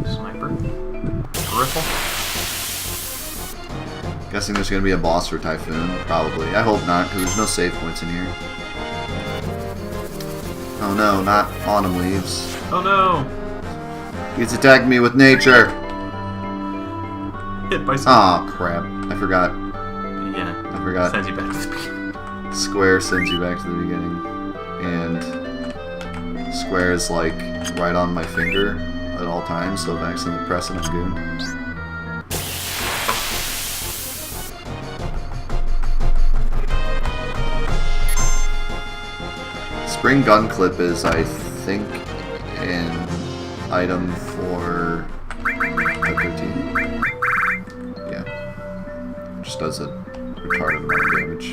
[SPEAKER 2] Sniper. Rifle.
[SPEAKER 1] Guessing there's gonna be a boss for Typhoon. Probably. I hope not, because there's no save points in here. Oh no, not autumn leaves.
[SPEAKER 2] Oh no!
[SPEAKER 1] He's attacking me with nature!
[SPEAKER 2] Hit by something.
[SPEAKER 1] Aw, crap. I forgot.
[SPEAKER 2] Yeah.
[SPEAKER 1] I forgot.
[SPEAKER 2] Sends you back to the beginning.
[SPEAKER 1] Square sends you back to the beginning. And square is like right on my finger at all times, so if I accidentally press it, I'm gooned. Spring gun clip is, I think, an item for Type 13. Yeah. Just does a retarded amount of damage.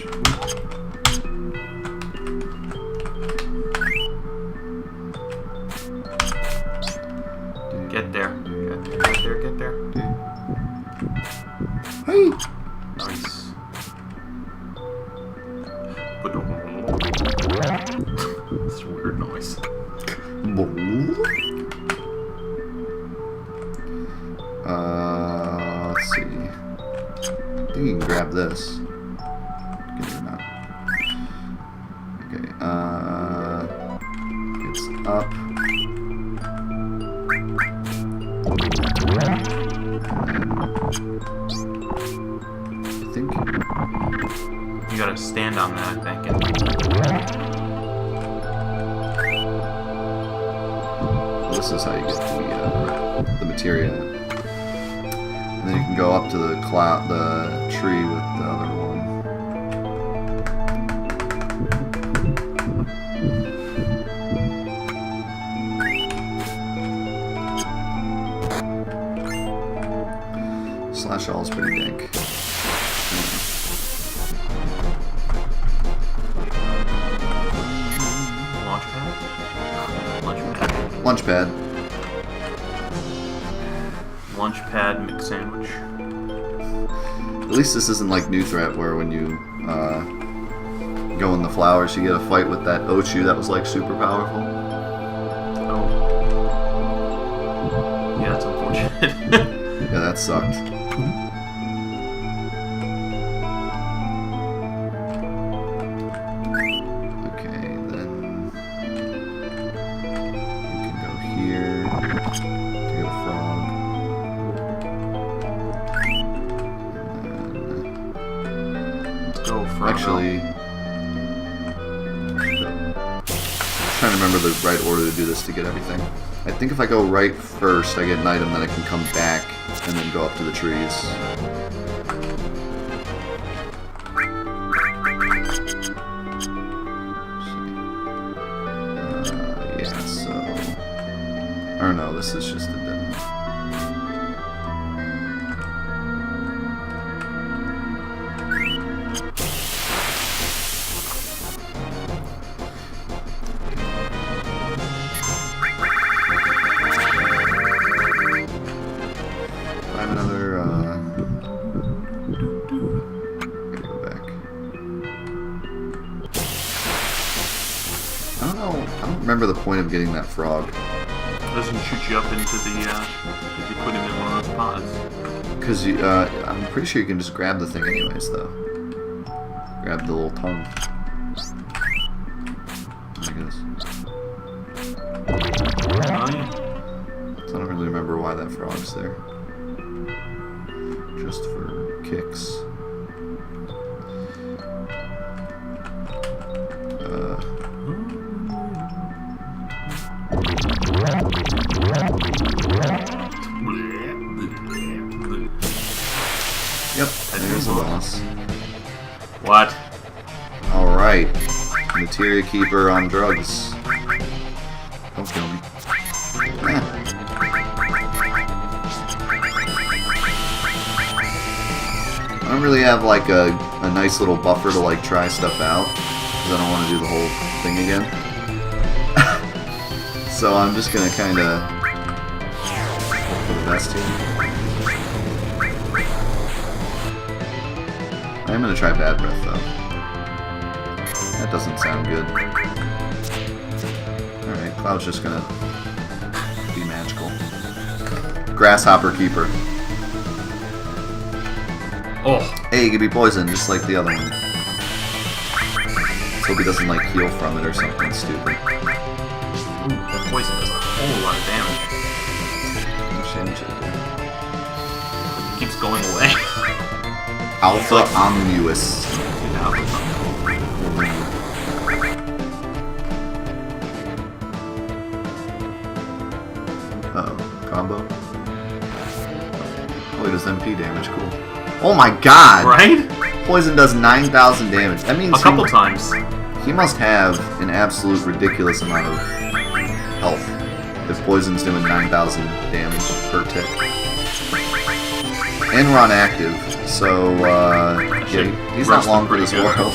[SPEAKER 2] Get there. Get there.
[SPEAKER 1] Hey!
[SPEAKER 2] Nice. It's a weird noise.
[SPEAKER 1] think you can grab this. Get it or not. Okay, it's up. I think
[SPEAKER 2] you gotta stand on that, I think.
[SPEAKER 1] This is how you get the materia. And then you can go up to the tree with the other one. Slash all is pretty dank. Lunch pad.
[SPEAKER 2] Lunch pad mix sandwich.
[SPEAKER 1] At least this isn't like New Threat where when you go in the flowers you get a fight with that Ochu that was like super powerful.
[SPEAKER 2] Oh. Yeah, that's unfortunate.
[SPEAKER 1] Yeah, that sucked. Actually, I'm trying to remember the right order to do this to get everything. I think if I go right first, I get an item, then I can come back and then go up to the trees. Yeah, so... Or no, this is just a demo. Remember the point of getting that frog.
[SPEAKER 2] It doesn't shoot you up into the, if you put him in one of those pods.
[SPEAKER 1] Because I'm pretty sure you can just grab the thing anyways, though. Grab the little tongue. I guess. So I don't really remember why that frog's there. Just for kicks. Yep, there's the boss.
[SPEAKER 2] What?
[SPEAKER 1] Alright. Materia Keeper on drugs. Don't kill me. I don't really have like a nice little buffer to like try stuff out. Because I don't want to do the whole thing again. So I'm just gonna kinda hope for the best here. I'm gonna try Bad Breath though. That doesn't sound good. Alright, Cloud's just gonna be magical. Grasshopper Keeper.
[SPEAKER 2] Oh.
[SPEAKER 1] Hey, he can be poisoned just like the other one. Let's hope he doesn't like heal from it or something stupid.
[SPEAKER 2] Ooh, that poison does a whole lot of damage. It keeps going away.
[SPEAKER 1] Alpha Omnibus. Uh-oh. Combo? Oh, he does MP damage. Cool. Oh my god!
[SPEAKER 2] Right?
[SPEAKER 1] Poison does 9,000 damage. That means
[SPEAKER 2] a couple times.
[SPEAKER 1] He must have an absolute ridiculous amount of health if poison's doing 9,000 damage per tick. And we're on active, so yeah, he's not long for this world.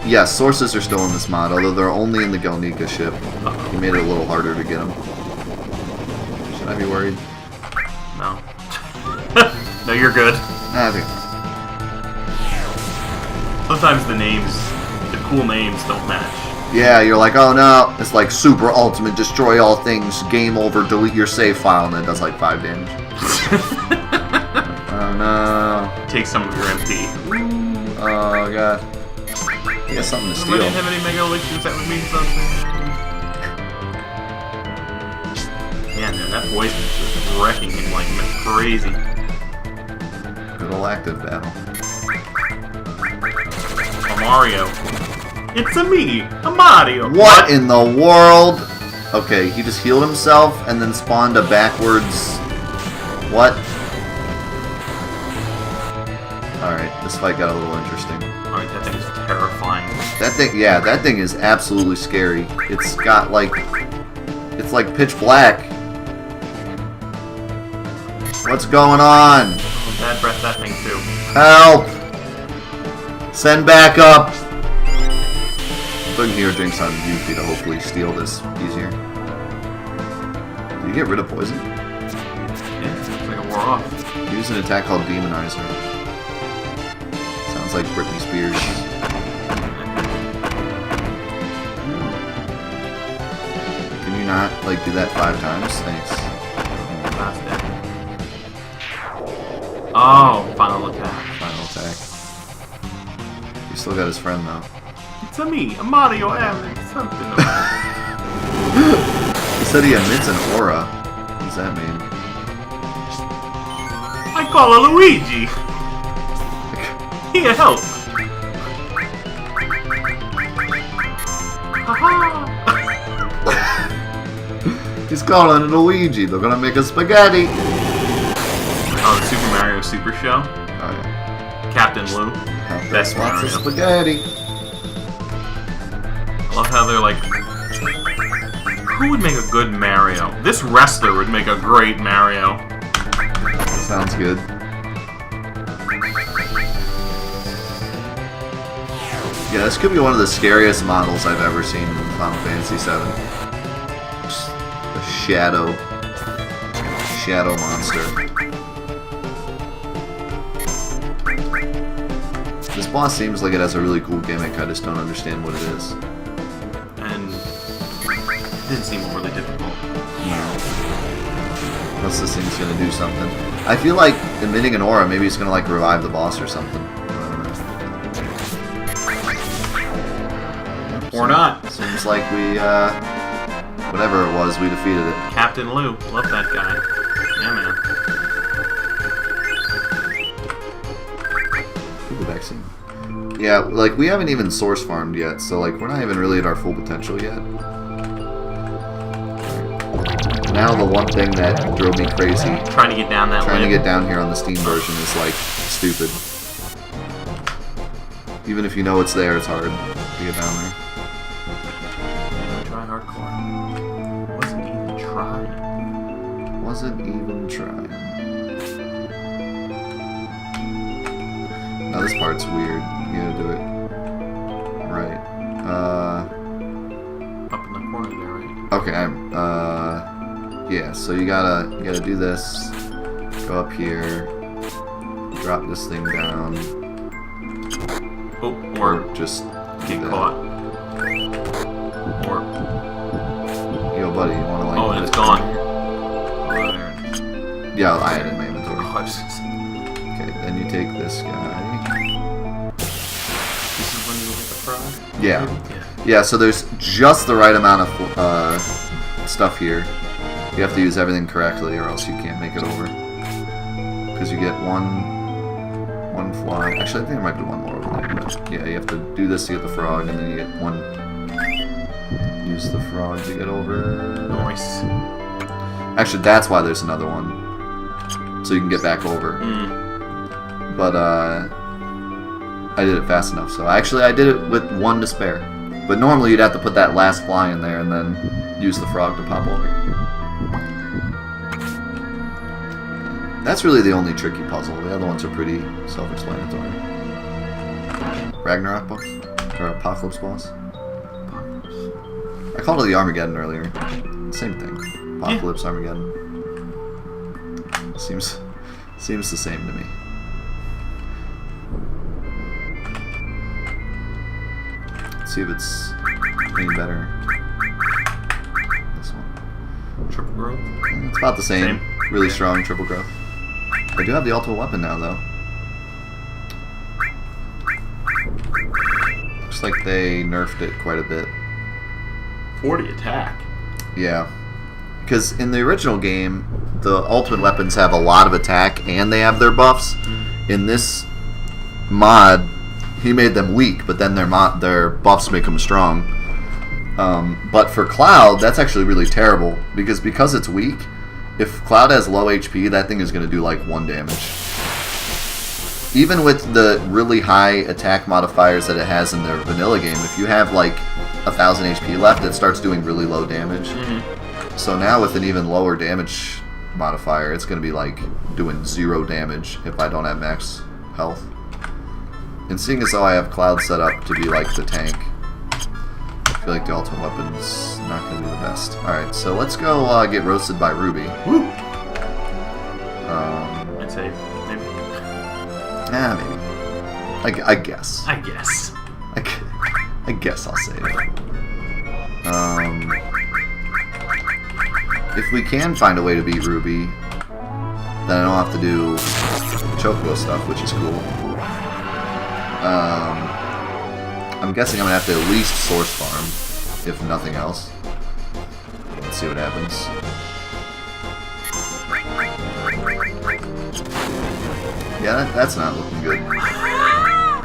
[SPEAKER 1] Yes, sources are still in this mod, although they're only in the Galnica ship. He made it a little harder to get them. Should I be worried?
[SPEAKER 2] No. No, you're good.
[SPEAKER 1] Nah, I think
[SPEAKER 2] sometimes the names, the cool names don't match
[SPEAKER 1] Yeah, you're like, oh no. It's like super ultimate, destroy all things, game over, delete your save file, and then it does like 5 damage. Oh no.
[SPEAKER 2] Take some of your MP.
[SPEAKER 1] Oh god. He has something to steal.
[SPEAKER 2] I didn't have any mega elixirs, that would mean something. Yeah, man, that poison is just wrecking him like crazy.
[SPEAKER 1] Good old active battle.
[SPEAKER 2] A Mario. It's a me, a Mario.
[SPEAKER 1] What in the world? Okay, he just healed himself and then spawned a backwards... What? Alright, this fight got a little interesting.
[SPEAKER 2] Alright, that thing is terrifying.
[SPEAKER 1] That thing, yeah, that thing is absolutely scary. It's got like... It's like pitch black. What's going on?
[SPEAKER 2] Oh, bad breath that thing too.
[SPEAKER 1] Help! Send back up! I'm putting hero drinks on Yuki to hopefully steal this easier. Did you get rid of poison?
[SPEAKER 2] Yeah, it's like it wore off.
[SPEAKER 1] Use an attack called Demonizer. Sounds like Britney Spears. Can you not, like, do that 5 times? Thanks.
[SPEAKER 2] That's dead. Oh, final attack.
[SPEAKER 1] Final attack. He still got his friend, though.
[SPEAKER 2] It's a me, a Mario, and something.
[SPEAKER 1] He said he emits an aura. What does that mean?
[SPEAKER 2] I call a Luigi. Here, help. Haha.
[SPEAKER 1] He's calling it a Luigi. They're gonna make a spaghetti.
[SPEAKER 2] Oh, the Super Mario Super Show.
[SPEAKER 1] Oh yeah.
[SPEAKER 2] Captain Lou. Best
[SPEAKER 1] Lots of
[SPEAKER 2] Mario.
[SPEAKER 1] spaghetti.
[SPEAKER 2] I love how they're like, who would make a good Mario? This wrestler would make a great Mario.
[SPEAKER 1] Sounds good. Yeah, this could be one of the scariest models I've ever seen in Final Fantasy VII. Just a shadow monster. This boss seems like it has a really cool gimmick, I just don't understand what it is.
[SPEAKER 2] And it didn't seem overly difficult.
[SPEAKER 1] No. Unless this thing's gonna do something. I feel like emitting an aura, maybe it's gonna like revive the boss or something.
[SPEAKER 2] Or not.
[SPEAKER 1] Seems like we, whatever it was, we defeated it.
[SPEAKER 2] Captain Lou. Love that guy. Yeah, man.
[SPEAKER 1] Ooh, vaccine. Yeah, like, we haven't even source farmed yet, so, like, we're not even really at our full potential yet. Now the one thing that drove me crazy...
[SPEAKER 2] Trying to get down that
[SPEAKER 1] Trying to
[SPEAKER 2] limb.
[SPEAKER 1] get down here on the Steam version is, like, stupid. Even if you know it's there, it's hard to get down there.
[SPEAKER 2] Try hardcore. Wasn't even trying.
[SPEAKER 1] Wasn't even trying. Now this part's weird. You gotta do it right.
[SPEAKER 2] Up in the corner there, right?
[SPEAKER 1] Okay, yeah, so you gotta do this. Go up here. Drop this thing down.
[SPEAKER 2] Oh, or
[SPEAKER 1] just
[SPEAKER 2] get caught. Or
[SPEAKER 1] yo, buddy, you wanna like?
[SPEAKER 2] oh, and it's gone. Oh, there it is.
[SPEAKER 1] Yeah, I had it in my inventory.
[SPEAKER 2] Oh, I was just...
[SPEAKER 1] Okay, then you take this guy.
[SPEAKER 2] This is when you look at the frog?
[SPEAKER 1] Yeah. Yeah, so there's just the right amount of stuff here. You have to use everything correctly or else you can't make it over. Because you get one fly. Actually, I think there might be one more over there. But yeah, you have to do this to get the frog, and then you get one... Use the frog to get over...
[SPEAKER 2] Nice.
[SPEAKER 1] Actually, that's why there's another one. So you can get back over. But, I did it fast enough, so actually I did it with 1 to spare. But normally you'd have to put that last fly in there and then use the frog to pop over. That's really the only tricky puzzle. The other ones are pretty self-explanatory. Ragnarok boss? Or Apocalypse boss? I called it the Armageddon earlier. Same thing. Apocalypse, Armageddon. Seems the same to me. Let's see if it's Any better? This one.
[SPEAKER 2] Triple growth.
[SPEAKER 1] It's about the same. Really strong triple growth. I do have the ultimate weapon now, though. Looks like they nerfed it quite a bit.
[SPEAKER 2] 40 attack.
[SPEAKER 1] Yeah. Because in the original game, the ultimate weapons have a lot of attack and they have their buffs. In this mod, he made them weak, but then their buffs make them strong. But for Cloud, that's actually really terrible because it's weak. If Cloud has low HP, that thing is going to do like 1 damage. Even with the really high attack modifiers that it has in the vanilla game, if you have like 1,000 HP left, it starts doing really low damage. So now with an even lower damage modifier, it's going to be like doing 0 damage if I don't have max health. And seeing as though I have Cloud set up to be like the tank, I feel like the ultimate weapon's not going to be the best. Alright, so let's go get roasted by Ruby.
[SPEAKER 2] Woo! I'd say maybe.
[SPEAKER 1] Maybe. I guess.
[SPEAKER 2] I guess.
[SPEAKER 1] I guess I'll say it. If we can find a way to beat Ruby, then I don't have to do Chocobo stuff, which is cool. I'm guessing I'm going to have to at least source farm, if nothing else. Let's see what happens. Yeah, that's not looking good.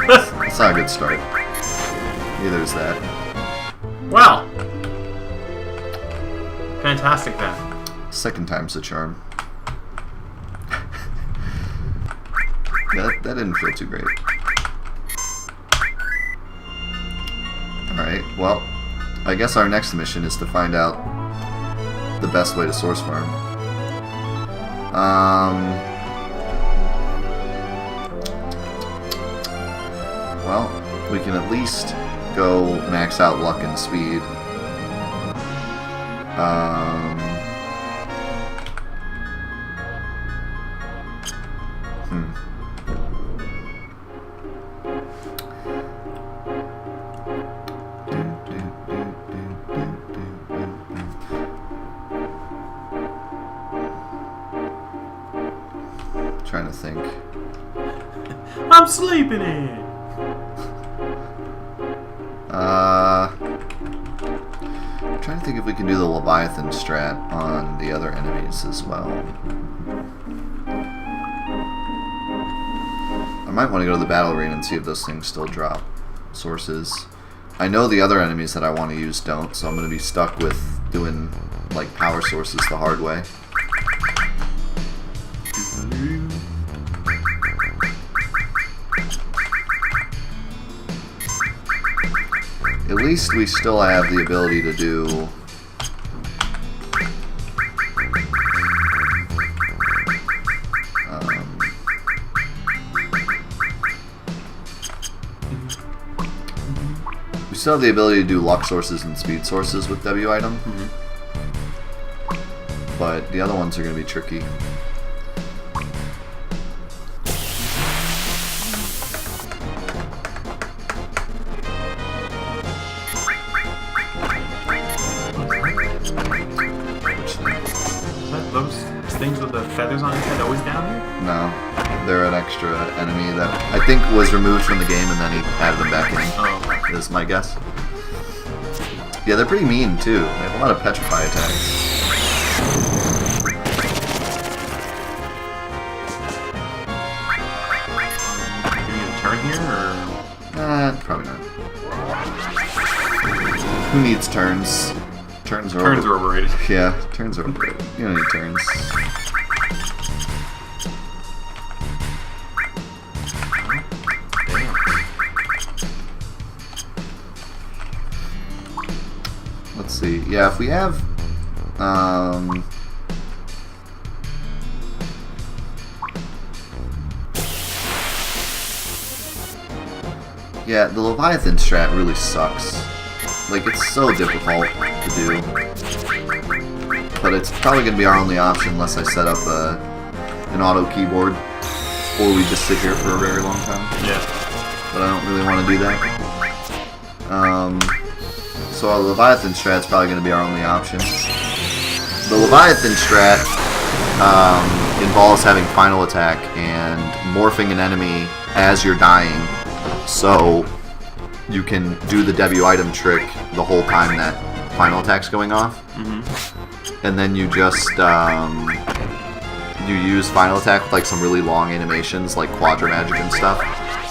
[SPEAKER 1] That's not a good start. Neither is that.
[SPEAKER 2] Wow. Fantastic then.
[SPEAKER 1] Second time's the charm. Yeah, that didn't feel too great. Alright, well, I guess our next mission is to find out the best way to source farm. Well, we can at least go max out luck and speed. Trying to think.
[SPEAKER 2] I'm sleeping in.
[SPEAKER 1] I'm trying to think if we can do the Leviathan strat on the other enemies as well. I might want to go to the battle arena and see if those things still drop sources. I know the other enemies that I want to use don't, so I'm going to be stuck with doing like power sources the hard way. At least we still have the ability to do we still have the ability to do luck sources and speed sources with W item. But the other ones are going to be tricky.
[SPEAKER 2] Those things with the feathers on his head always down here?
[SPEAKER 1] No, they're an extra enemy that I think was removed from the game and then he added them back in.
[SPEAKER 2] Oh.
[SPEAKER 1] Is my guess. Yeah, they're pretty mean too. They have a lot of petrify attacks.
[SPEAKER 2] You need to turn here, or?
[SPEAKER 1] Probably not. Who needs turns? Turns are
[SPEAKER 2] overrated.
[SPEAKER 1] Yeah, turns are overrated. You don't need turns.
[SPEAKER 2] Damn.
[SPEAKER 1] Let's see. Yeah, if we have yeah, the Leviathan strat really sucks. Like, it's so difficult to do. But it's probably going to be our only option unless I set up an auto keyboard. Or we just sit here for a very long time.
[SPEAKER 2] Yeah.
[SPEAKER 1] But I don't really want to do that. So a Leviathan strat's probably going to be our only option. The Leviathan strat involves having final attack and morphing an enemy as you're dying, so you can do the debut item trick the whole time that final attack's going off. And then you just you use final attack with like some really long animations like Quadra magic and stuff,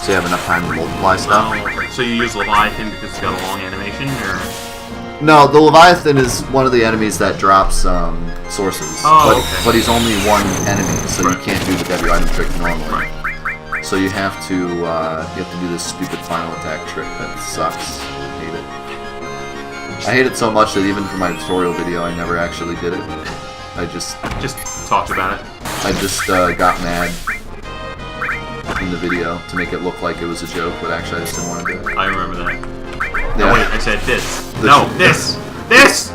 [SPEAKER 1] so you have enough time to multiply stuff.
[SPEAKER 2] So you use Leviathan because it's got a long animation, or?
[SPEAKER 1] No, the Leviathan is one of the enemies that drops sources, but he's only one enemy, so you can't do the debut item trick normally. So you have to do this stupid final attack trick that sucks. I hate it. I hate it so much that even for my tutorial video, I never actually did it. I just
[SPEAKER 2] talked about it.
[SPEAKER 1] I just got mad in the video to make it look like it was a joke, but actually I just didn't want to do it.
[SPEAKER 2] I remember that.
[SPEAKER 1] Yeah.
[SPEAKER 2] No, wait, I said this. This!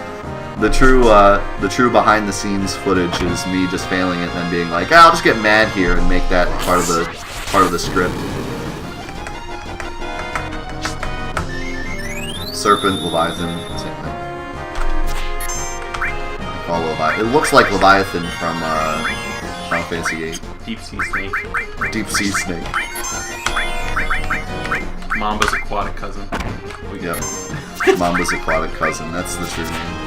[SPEAKER 1] The true behind the scenes footage is me just failing it and then being like, I'll just get mad here and make that part of the script. Serpent, Leviathan, same thing. Call Leviathan. It looks like Leviathan from Final Fantasy VIII.
[SPEAKER 2] Deep sea snake.
[SPEAKER 1] Deep sea snake.
[SPEAKER 2] Mamba's aquatic cousin.
[SPEAKER 1] Yep. Mamba's aquatic cousin. That's the true name.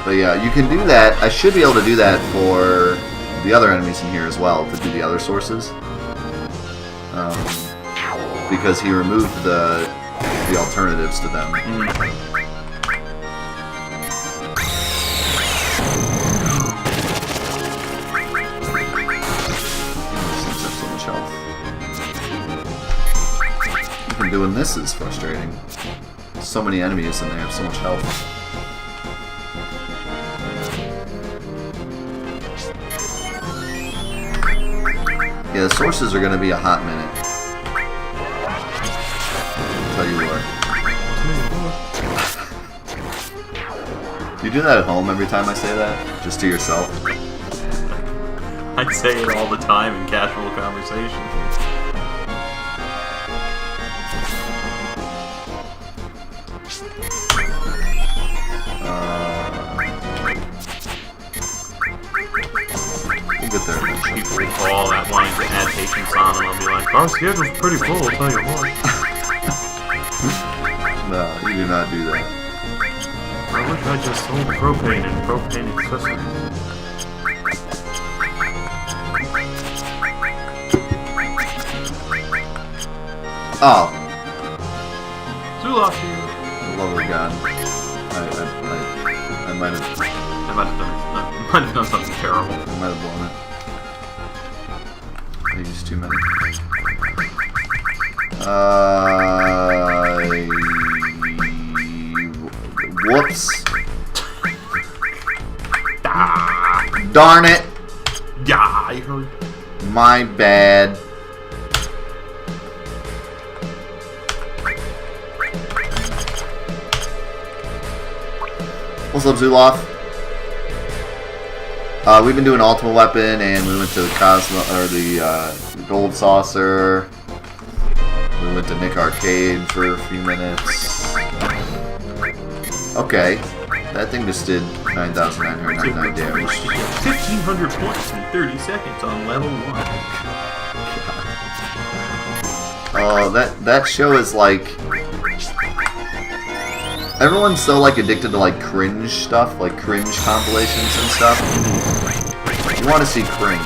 [SPEAKER 1] But yeah, you can do that. I should be able to do that for the other enemies in here as well, to do the other sources. Because he removed the alternatives to them. So much health. Even doing this is frustrating. So many enemies and they have so much health. Yeah, the sources are going to be a hot minute. I'll tell you what. You do that at home every time I say that? Just to yourself?
[SPEAKER 2] I say it all the time in casual conversation.
[SPEAKER 1] We'll get there eventually.
[SPEAKER 2] People will call that wanting to add patience on and I'll be like, our schedule's pretty full, I'll tell you what.
[SPEAKER 1] No, you do not do that.
[SPEAKER 2] I wish I just sold propane and propane accessories.
[SPEAKER 1] Oh.
[SPEAKER 2] Zulaf here.
[SPEAKER 1] Lovely God. I might have
[SPEAKER 2] done something terrible.
[SPEAKER 1] I might have blown it. I used too many. Whoops. Darn it.
[SPEAKER 2] Yeah, I heard.
[SPEAKER 1] My bad. What's up, Zulaf? We've been doing Ultimate Weapon, and we went to the Gold Saucer. We went to Nick Arcade for a few minutes. Okay, that thing just did 9,999 damage.
[SPEAKER 2] 1,500 points in 30 seconds on level 1.
[SPEAKER 1] Oh, that show is like... Everyone's so like addicted to like cringe stuff, like cringe compilations and stuff. You want to see cringe?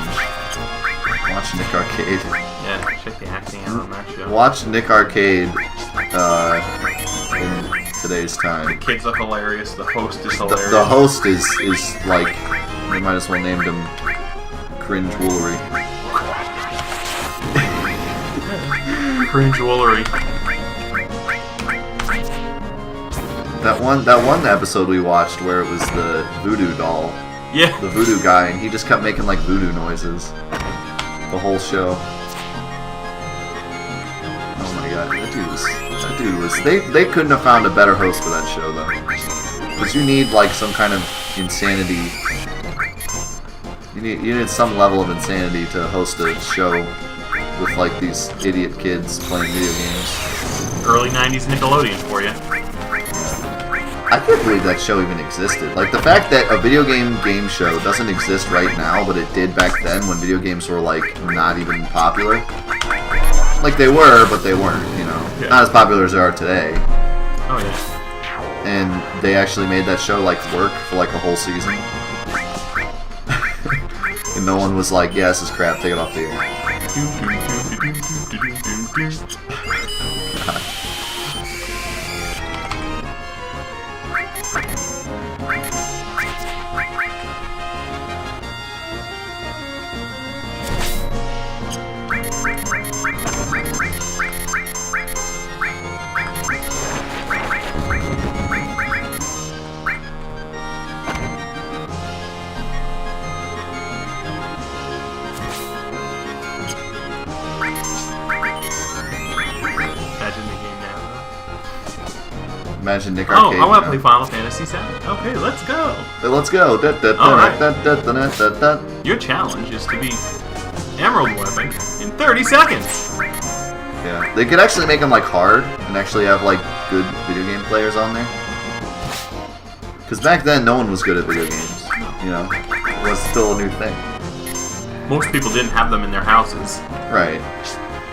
[SPEAKER 1] Watch Nick Arcade.
[SPEAKER 2] Yeah, check the acting out on that show.
[SPEAKER 1] Watch Nick Arcade in today's time.
[SPEAKER 2] The kids are hilarious. The host is hilarious.
[SPEAKER 1] The host is like, they might as well named him Cringe Woolery.
[SPEAKER 2] Cringe Woolery.
[SPEAKER 1] That one episode we watched where it was the voodoo doll.
[SPEAKER 2] Yeah.
[SPEAKER 1] The voodoo guy, and he just kept making like voodoo noises. The whole show. Oh my god, that dude was they couldn't have found a better host for that show though. Because you need like some kind of insanity. You need some level of insanity to host a show with like these idiot kids playing video games.
[SPEAKER 2] Early 90s Nickelodeon for you.
[SPEAKER 1] I can't believe that show even existed. Like, the fact that a video game show doesn't exist right now, but it did back then when video games were, like, not even popular. Like, they were, but they weren't, you know.
[SPEAKER 2] Yeah.
[SPEAKER 1] Not as popular as they are today.
[SPEAKER 2] Oh, yeah.
[SPEAKER 1] And they actually made that show, like, work for, like, a whole season. And no one was like, yeah, this is crap, take it off the air. Imagine Nick Arcade.
[SPEAKER 2] Oh, I want to play Final Fantasy VII. Okay, let's go.
[SPEAKER 1] Let's go.
[SPEAKER 2] Your challenge is to beat Emerald Weapon in 30 seconds.
[SPEAKER 1] Yeah, they could actually make them like hard and actually have like good video game players on there. Because back then, no one was good at video games. You know, it was still a new thing.
[SPEAKER 2] Most people didn't have them in their houses.
[SPEAKER 1] Right.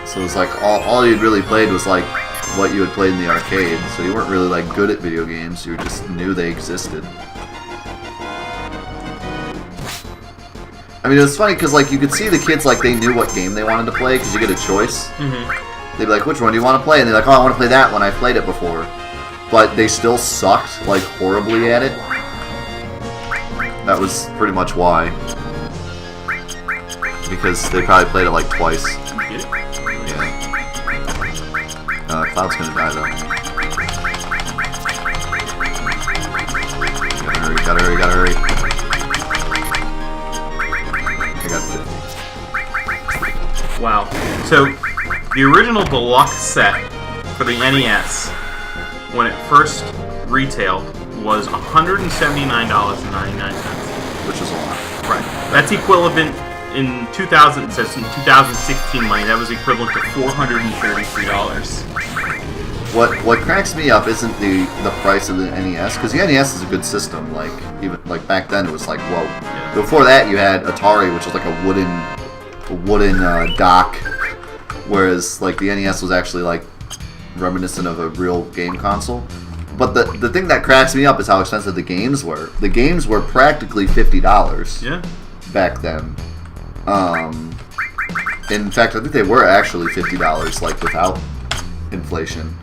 [SPEAKER 1] So it was like all you'd really played was like what you had played in the arcade, so you weren't really like good at video games, you just knew they existed. I mean, it was funny because like you could see the kids like they knew what game they wanted to play because you get a choice. They'd be like, which one do you want to play? And they're like, oh, I want to play that one, I've played it before. But they still sucked like horribly at it. That was pretty much why. Because they probably played it like twice. Yeah. Cloud's gonna die though. Gotta hurry. I got 50.
[SPEAKER 2] Wow. So, the original deluxe set for the NES, when it first retailed, was $179.99.
[SPEAKER 1] Which is a lot.
[SPEAKER 2] Right. That's equivalent in 2000. It says in 2016 money, that was equivalent to $433.
[SPEAKER 1] What cracks me up isn't the price of the NES, because the NES is a good system. Like even like back then, it was like whoa.
[SPEAKER 2] Yeah.
[SPEAKER 1] Before that, you had Atari, which was like a wooden dock, whereas like the NES was actually like reminiscent of a real game console. But the thing that cracks me up is how expensive the games were. The games were practically $50.
[SPEAKER 2] Yeah.
[SPEAKER 1] Back then. In fact, I think they were actually $50, like without inflation.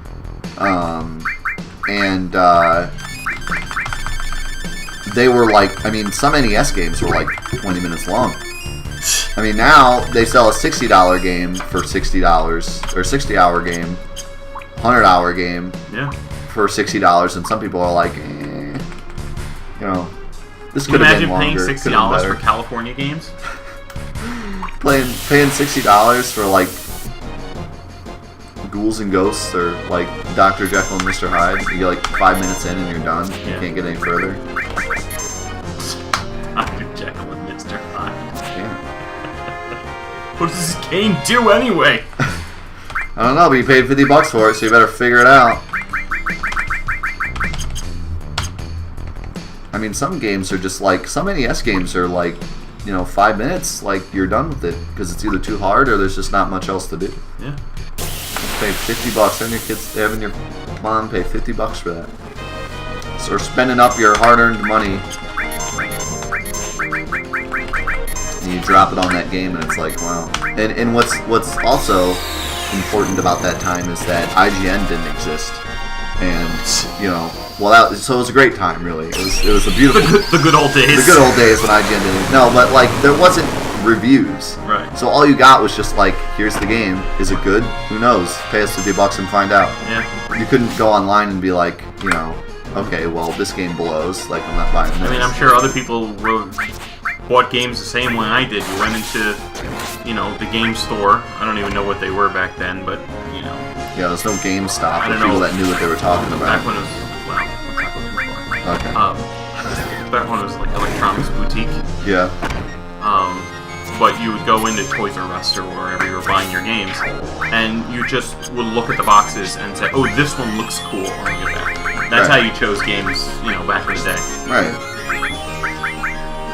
[SPEAKER 1] They were like, I mean, some NES games were like 20 minutes long. I mean, now they sell a $60 game for $60, or 60-hour game, 100-hour game for $60, and some people are like, you know, this could have been longer.
[SPEAKER 2] Imagine paying $60 for California games?
[SPEAKER 1] Paying $60 for like Ghouls and Ghosts or like Dr. Jekyll and Mr. Hyde. You get like 5 minutes in and you're done. You can't get any further.
[SPEAKER 2] Dr. Jekyll and Mr. Hyde.
[SPEAKER 1] Yeah.
[SPEAKER 2] What does this game do anyway?
[SPEAKER 1] I don't know, but you paid $50 for it, so you better figure it out. I mean, some games are just like, some NES games are like, you know, 5 minutes, like you're done with it because it's either too hard or there's just not much else to do.
[SPEAKER 2] Yeah.
[SPEAKER 1] Just pay $50. Having your kids, having your mom pay $50 for that. So spending up your hard-earned money, and you drop it on that game, and it's like, wow. And what's also important about that time is that IGN didn't exist, and you know. Well, so it was a great time, really. It was a beautiful...
[SPEAKER 2] The good old days.
[SPEAKER 1] The good old days when IGN didn't... No, but, like, there wasn't reviews.
[SPEAKER 2] Right.
[SPEAKER 1] So all you got was just, like, here's the game. Is it good? Who knows? Pay us $50 and find out.
[SPEAKER 2] Yeah.
[SPEAKER 1] You couldn't go online and be like, you know, okay, well, this game blows. Like, I'm not buying this.
[SPEAKER 2] I mean, I'm sure other people bought games the same way I did. You went into, you know, the game store. I don't even know what they were back then, but, you know.
[SPEAKER 1] Yeah, there's no GameStop.
[SPEAKER 2] I don't
[SPEAKER 1] or people
[SPEAKER 2] know.
[SPEAKER 1] that knew what they were talking about.
[SPEAKER 2] Back when it was... Well, let's not go too far.
[SPEAKER 1] Okay.
[SPEAKER 2] Back when it was like Electronics Boutique.
[SPEAKER 1] Yeah.
[SPEAKER 2] but you would go into Toys R Us or wherever you were buying your games, and you just would look at the boxes and say, oh, this one looks cool, I'll get that. That's how you chose games, back in the day.
[SPEAKER 1] Right.